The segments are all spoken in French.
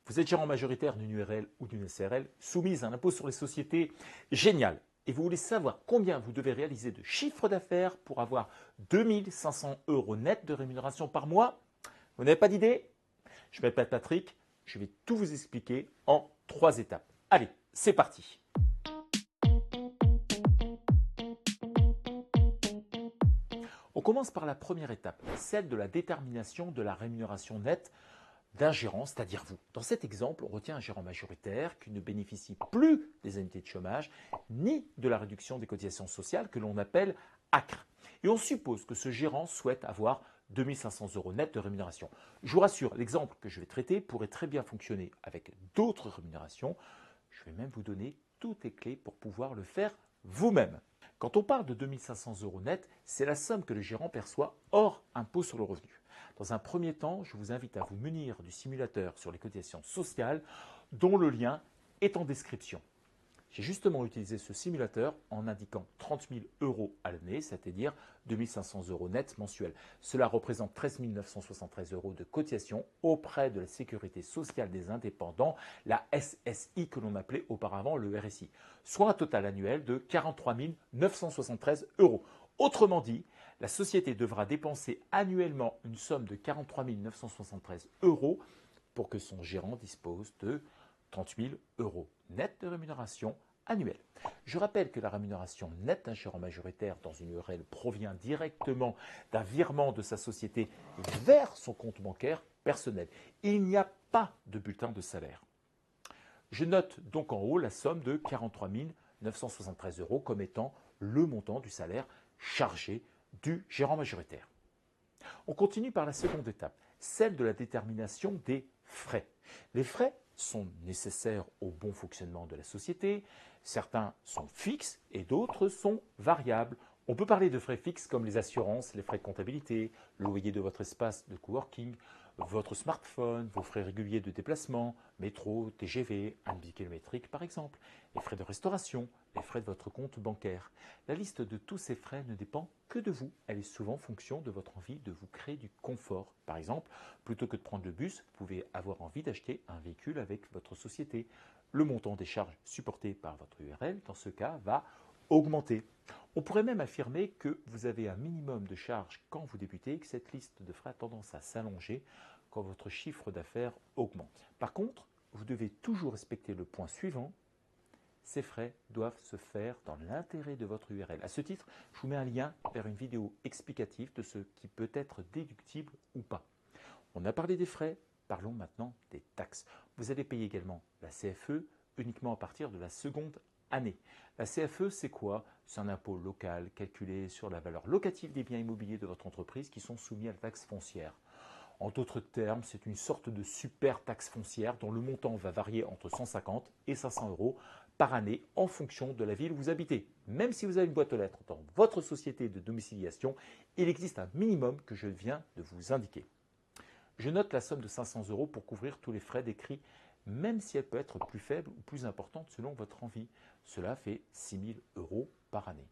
Vous êtes gérant majoritaire d'une URL ou d'une SARL soumise à un impôt sur les sociétés génial et vous voulez savoir combien vous devez réaliser de chiffre d'affaires pour avoir 2500 € net de rémunération par mois. Vous n'avez pas d'idée? Je m'appelle Patrick, je vais tout vous expliquer en 3 étapes. Allez, c'est parti. On commence par la première étape, celle de la détermination de la rémunération nette d'un gérant, c'est-à-dire vous. Dans cet exemple, on retient un gérant majoritaire qui ne bénéficie plus des indemnités de chômage ni de la réduction des cotisations sociales que l'on appelle ACRE. Et on suppose que ce gérant souhaite avoir 2500 € net de rémunération. Je vous rassure, l'exemple que je vais traiter pourrait très bien fonctionner avec d'autres rémunérations. Je vais même vous donner toutes les clés pour pouvoir le faire vous-même. Quand on parle de 2500 € net, c'est la somme que le gérant perçoit hors impôt sur le revenu. Dans un premier temps, je vous invite à vous munir du simulateur sur les cotisations sociales dont le lien est en description. J'ai justement utilisé ce simulateur en indiquant 30 000 € à l'année, c'est-à-dire 2500 € net mensuels. Cela représente 13 973 € de cotisation auprès de la sécurité sociale des indépendants, la SSI que l'on appelait auparavant le RSI, soit un total annuel de 43 973 €. Autrement dit, la société devra dépenser annuellement une somme de 43 973 € pour que son gérant dispose de 30 000 € net de rémunération annuelle. Je rappelle que la rémunération nette d'un gérant majoritaire dans une URL provient directement d'un virement de sa société vers son compte bancaire personnel. Il n'y a pas de bulletin de salaire. Je note donc en haut la somme de 43 973 € comme étant le montant du salaire chargé du gérant majoritaire. On continue par la seconde étape, celle de la détermination des frais. Les frais sont nécessaires au bon fonctionnement de la société. Certains sont fixes et d'autres sont variables. On peut parler de frais fixes comme les assurances, les frais de comptabilité, le loyer de votre espace de coworking, votre smartphone, vos frais réguliers de déplacement, métro, TGV, indice kilométrique par exemple, les frais de restauration, les frais de votre compte bancaire. La liste de tous ces frais ne dépend que de vous. Elle est souvent en fonction de votre envie de vous créer du confort. Par exemple, plutôt que de prendre le bus, vous pouvez avoir envie d'acheter un véhicule avec votre société. Le montant des charges supportées par votre URL, dans ce cas, va augmenter. On pourrait même affirmer que vous avez un minimum de charges quand vous débutez et que cette liste de frais a tendance à s'allonger quand votre chiffre d'affaires augmente. Par contre, vous devez toujours respecter le point suivant. Ces frais doivent se faire dans l'intérêt de votre URL. À ce titre, je vous mets un lien vers une vidéo explicative de ce qui peut être déductible ou pas. On a parlé des frais, parlons maintenant des taxes. Vous allez payer également la CFE uniquement à partir de la seconde année. La CFE, c'est quoi? C'est un impôt local calculé sur la valeur locative des biens immobiliers de votre entreprise qui sont soumis à la taxe foncière. En d'autres termes, c'est une sorte de super taxe foncière dont le montant va varier entre 150 et 500 € par année en fonction de la ville où vous habitez. Même si vous avez une boîte aux lettres dans votre société de domiciliation, il existe un minimum que je viens de vous indiquer. Je note la somme de 500 € pour couvrir tous les frais décrits, même si elle peut être plus faible ou plus importante selon votre envie. Cela fait 6 000 € par année.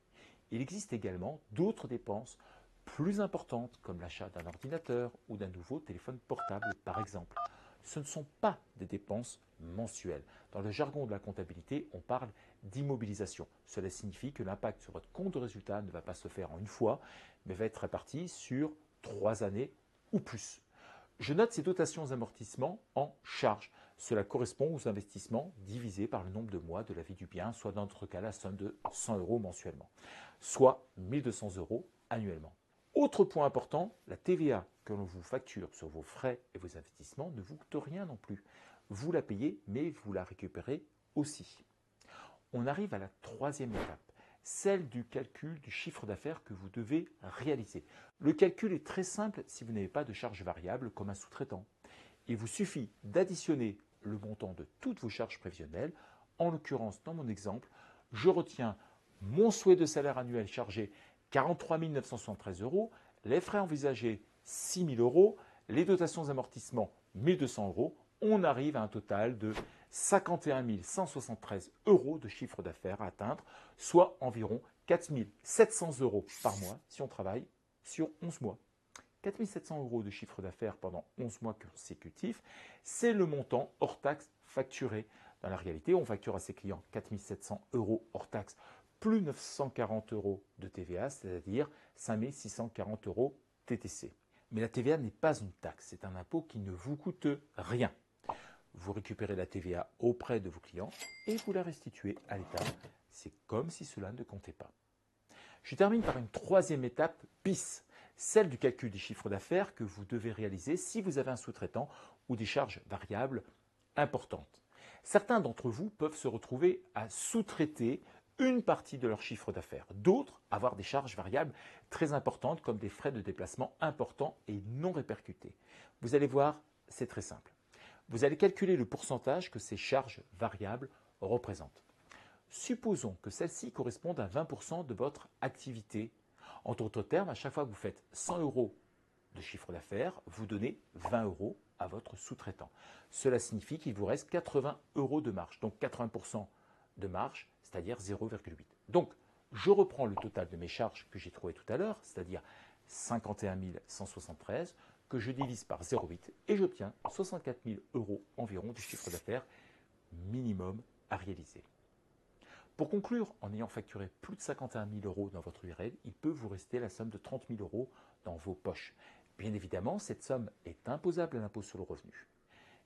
Il existe également d'autres dépenses plus importantes comme l'achat d'un ordinateur ou d'un nouveau téléphone portable par exemple. Ce ne sont pas des dépenses mensuelles. Dans le jargon de la comptabilité, on parle d'immobilisation. Cela signifie que l'impact sur votre compte de résultat ne va pas se faire en une fois, mais va être réparti sur 3 années ou plus. Je note ces dotations aux amortissements en charge. Cela correspond aux investissements divisés par le nombre de mois de la vie du bien, soit dans notre cas la somme de 100 € mensuellement, soit 1 200 € annuellement. Autre point important, la TVA que l'on vous facture sur vos frais et vos investissements ne vous coûte rien non plus. Vous la payez, mais vous la récupérez aussi. On arrive à la troisième étape, celle du calcul du chiffre d'affaires que vous devez réaliser. Le calcul est très simple si vous n'avez pas de charges variables comme un sous-traitant. Il vous suffit d'additionner le montant de toutes vos charges prévisionnelles. En l'occurrence, dans mon exemple, je retiens mon souhait de salaire annuel chargé 43 973 €, les frais envisagés 6 000 €, les dotations amortissements 1 200 €. On arrive à un total de 51 173 € de chiffre d'affaires à atteindre, soit environ 4 700 € par mois si on travaille sur 11 mois. 4 700 € de chiffre d'affaires pendant 11 mois consécutifs, c'est le montant hors taxe facturé. Dans la réalité, on facture à ses clients 4 700 € hors taxe plus 940 € de TVA, c'est-à-dire 5 640 € TTC. Mais la TVA n'est pas une taxe, c'est un impôt qui ne vous coûte rien. Vous récupérez la TVA auprès de vos clients et vous la restituez à l'État. C'est comme si cela ne comptait pas. Je termine par une troisième étape bis, celle du calcul des chiffres d'affaires que vous devez réaliser si vous avez un sous-traitant ou des charges variables importantes. Certains d'entre vous peuvent se retrouver à sous-traiter une partie de leur chiffre d'affaires. D'autres avoir des charges variables très importantes comme des frais de déplacement importants et non répercutés. Vous allez voir, c'est très simple. Vous allez calculer le pourcentage que ces charges variables représentent. Supposons que celles-ci correspondent à 20% de votre activité. En d'autres termes, à chaque fois que vous faites 100 € de chiffre d'affaires, vous donnez 20 € à votre sous-traitant. Cela signifie qu'il vous reste 80 € de marge, donc 80% de marge, c'est-à-dire 0,8. Donc, je reprends le total de mes charges que j'ai trouvé tout à l'heure, c'est-à-dire 51 173, que je divise par 0,8 et j'obtiens 64 000 € environ du chiffre d'affaires minimum à réaliser. Pour conclure, en ayant facturé plus de 51 000 € dans votre URL, il peut vous rester la somme de 30 000 € dans vos poches. Bien évidemment, cette somme est imposable à l'impôt sur le revenu.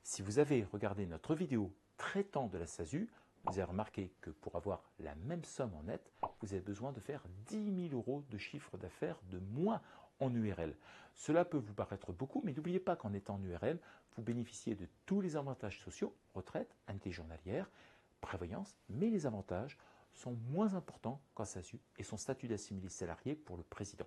Si vous avez regardé notre vidéo traitant de la SASU, vous avez remarqué que pour avoir la même somme en net, vous avez besoin de faire 10 000 € de chiffre d'affaires de moins en URL. Cela peut vous paraître beaucoup, mais n'oubliez pas qu'en étant en URL, vous bénéficiez de tous les avantages sociaux, retraite, indemnité journalière, prévoyance, mais les avantages sont moins importants qu'en SASU et son statut d'assimilé salarié pour le président.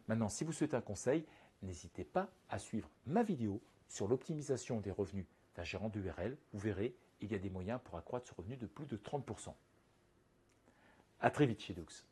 Maintenant, si vous souhaitez un conseil, n'hésitez pas à suivre ma vidéo sur l'optimisation des revenus d'un gérant d'URL. Vous verrez, il y a des moyens pour accroître ce revenu de plus de 30%. À très vite chez Dux.